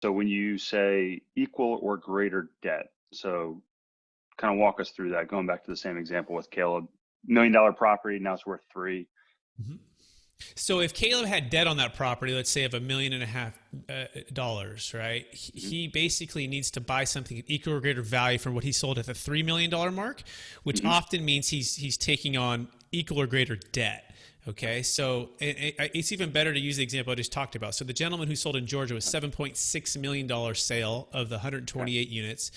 So when you say equal or greater debt, so kind of walk us through that, going back to the same example with Caleb. $1 million property, now it's worth 3. Mhm. So if Caleb had debt on that property, let's say of $1.5 million, right? He basically needs to buy something at equal or greater value from what he sold at the $3 million mark, which often means he's taking on equal or greater debt. Okay, so it's even better to use the example I just talked about. So the gentleman who sold in Georgia was $7.6 million sale of the 128 units.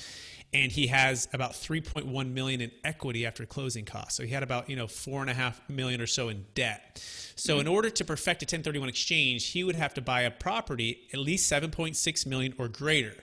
And he has about 3.1 million in equity after closing costs. So he had about, 4.5 million or so in debt. So in order to perfect a 1031 exchange, he would have to buy a property at least 7.6 million or greater.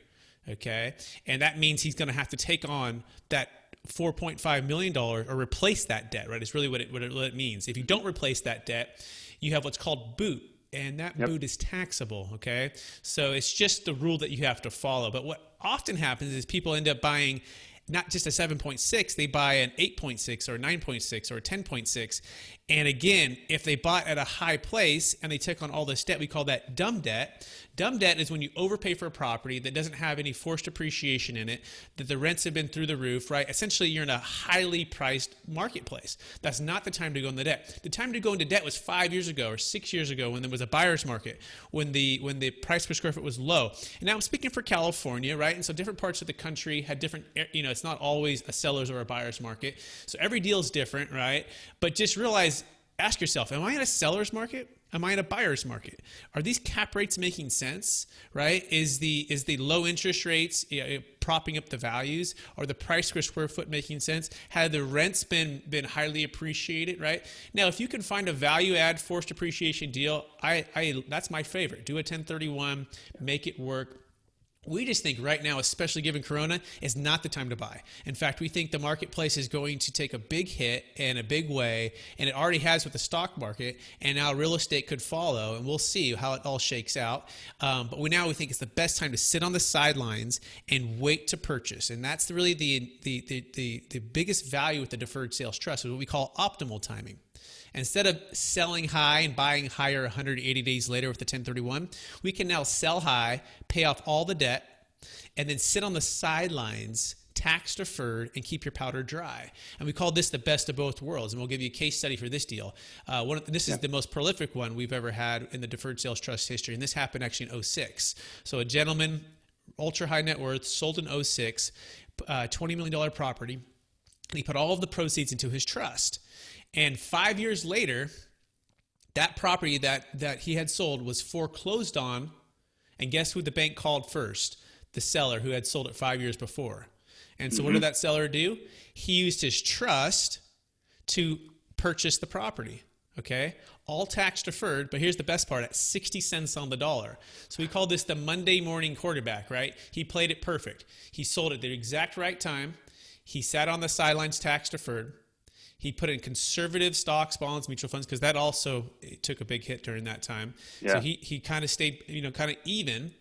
Okay. And that means he's going to have to take on that $4.5 million or replace that debt, right? It's really what it means. If you don't replace that debt, you have what's called boot. And that boot is taxable, okay? So it's just the rule that you have to follow. But what often happens is people end up buying not just a 7.6, they buy an 8.6 or 9.6 or 10.6. And again, if they bought at a high place and they took on all this debt, we call that dumb debt. Dumb debt is when you overpay for a property that doesn't have any forced appreciation in it, that the rents have been through the roof, right? Essentially, you're in a highly priced marketplace. That's not the time to go into debt. The time to go into debt was 5 years ago or 6 years ago when there was a buyer's market, when the price per square foot was low. And now I'm speaking for California, right? And so different parts of the country had different, it's not always a seller's or a buyer's market. So every deal is different, right? But just realize, ask yourself, am I in a seller's market? Am I in a buyer's market? Are these cap rates making sense, right? Is the low interest rates propping up the values? Are the price per square foot making sense? Have the rents been highly appreciated, right? Now, if you can find a value add forced appreciation deal, that's my favorite. Do a 1031, make it work. We just think right now, especially given Corona, is not the time to buy. In fact, we think the marketplace is going to take a big hit in a big way, and it already has with the stock market, and now real estate could follow, and we'll see how it all shakes out. But we think it's the best time to sit on the sidelines and wait to purchase, and that's really the biggest value with the Deferred Sales Trust, is what we call optimal timing. Instead of selling high and buying higher 180 days later with the 1031, we can now sell high, pay off all the debt, and then sit on the sidelines, tax deferred, and keep your powder dry. And we call this the best of both worlds. And we'll give you a case study for this deal. This is the most prolific one we've ever had in the Deferred Sales Trust history. And this happened actually in 2006. So a gentleman, ultra high net worth, sold in 2006, $20 million property. And he put all of the proceeds into his trust. And 5 years later, that property that he had sold was foreclosed on. And guess who the bank called first? The seller who had sold it 5 years before. And so what did that seller do? He used his trust to purchase the property. Okay? All tax deferred, but here's the best part, at 60 cents on the dollar. So we call this the Monday morning quarterback, right? He played it perfect. He sold at the exact right time. He sat on the sidelines tax deferred. He put in conservative stocks, bonds, mutual funds, because that also took a big hit during that time. Yeah. So he kind of stayed, kind of even.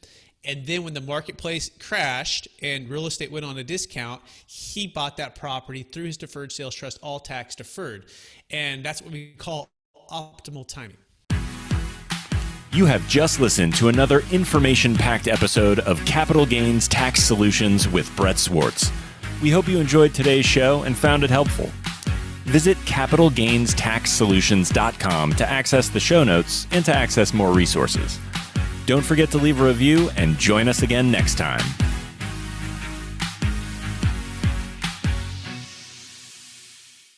And then when the marketplace crashed and real estate went on a discount, he bought that property through his Deferred Sales Trust, all tax deferred. And that's what we call optimal timing. You have just listened to another information-packed episode of Capital Gains Tax Solutions with Brett Swarts. We hope you enjoyed today's show and found it helpful. Visit capitalgainstaxsolutions.com to access the show notes and to access more resources. Don't forget to leave a review and join us again next time.